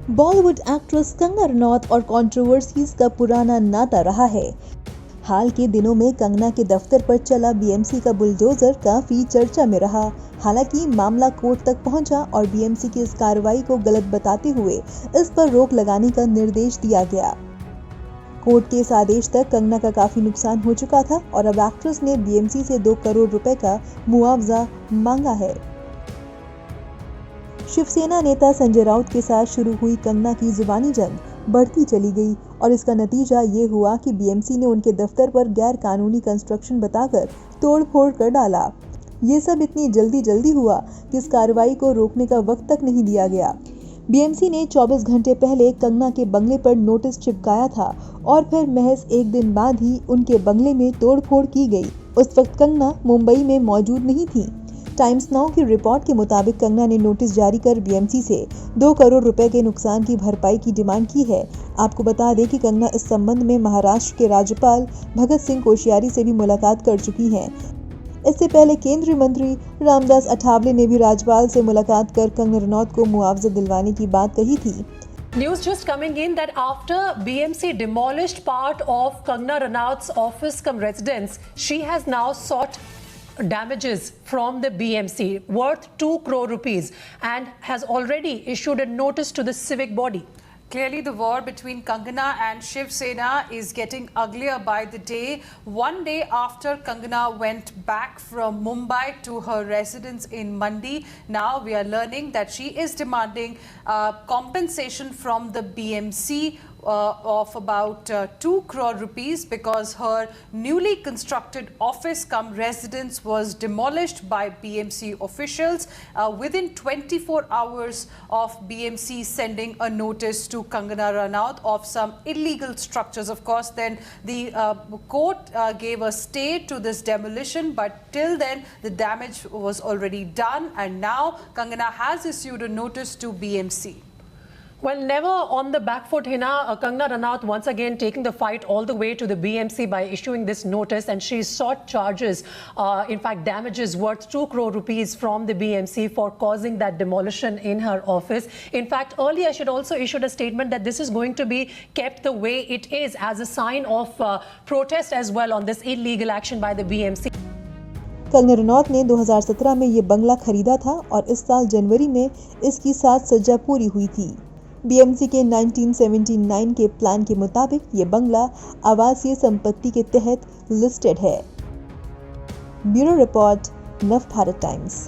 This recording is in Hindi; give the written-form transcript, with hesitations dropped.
बॉलीवुड एक्ट्रेस कंगना रनौत और कंट्रोवर्सीज का पुराना नाता रहा है। हाल के दिनों में कंगना के दफ्तर पर चला बीएमसी का बुलडोजर काफी चर्चा में रहा। हालांकि मामला कोर्ट तक पहुंचा और बीएमसी की इस कार्रवाई को गलत बताते हुए इस पर रोक लगाने का निर्देश दिया गया। कोर्ट के इस आदेश तक कंगना का काफी नुकसान हो चुका था और अब एक्ट्रेस ने बीएमसी से 2 करोड़ रुपए का मुआवजा मांगा है। शिवसेना नेता संजय राउत के साथ शुरू हुई कंगना की जुबानी जंग बढ़ती चली गई और इसका नतीजा ये हुआ कि बीएमसी ने उनके दफ्तर पर गैर कानूनी कंस्ट्रक्शन बताकर तोड़फोड़ कर डाला। ये सब इतनी जल्दी हुआ कि इस कार्रवाई को रोकने का वक्त तक नहीं दिया गया। बीएमसी ने 24 घंटे पहले कंगना के बंगले पर नोटिस चिपकाया था और फिर महज एक दिन बाद ही उनके बंगले में तोड़फोड़ की गई। उस वक्त कंगना मुंबई में मौजूद नहीं थी। टाइम्स नाउ की रिपोर्ट के मुताबिक कंगना ने नोटिस जारी कर बीएमसी से 2 करोड़ रुपए के नुकसान की भरपाई की डिमांड की है। आपको बता दें कि कंगना इस संबंध में महाराष्ट्र के राज्यपाल भगत सिंह कोश्यारी से भी मुलाकात कर चुकी हैं। इससे पहले केंद्रीय मंत्री रामदास अठावले ने भी राज्यपाल से मुलाकात कर कंगना रनौत को मुआवजा दिलवाने की बात कही थी। News just coming in that after BMC demolished part of Kangana Ranaut's office cum residence, she has now sought damages from the BMC worth 2 crore rupees and has already issued a notice to the civic body. Clearly, the war between Kangana and Shiv Sena is getting uglier by the day. One day after Kangana went back from Mumbai to her residence in Mandi, now we are learning that she is demanding compensation from the BMC of about 2 crore rupees because her newly constructed office cum residence was demolished by BMC officials within 24 hours of BMC sending a notice to Kangana Ranaut of some illegal structures. Of course, then the court gave a stay to this demolition, but till then the damage was already done, and now Kangana has issued a notice to BMC. Well, never on the back foot, Hina. Kangana Ranaut once again taking the fight all the way to the BMC by issuing this notice, and she sought charges, in fact damages worth 2 crore rupees from the BMC for causing that demolition in her office. In fact, earlier she had also issued a statement that this is going to be kept the way it is as a sign of protest as well on this illegal action by the BMC. Kangana Ranaut ने 2017 में ये बंगला खरीदा था और इस साल जनवरी में इसकी साज सज्जा पूरी हुई थी। बीएमसी के 1979 के प्लान के मुताबिक ये बंगला आवासीय संपत्ति के तहत लिस्टेड है। ब्यूरो रिपोर्ट, नव भारत टाइम्स।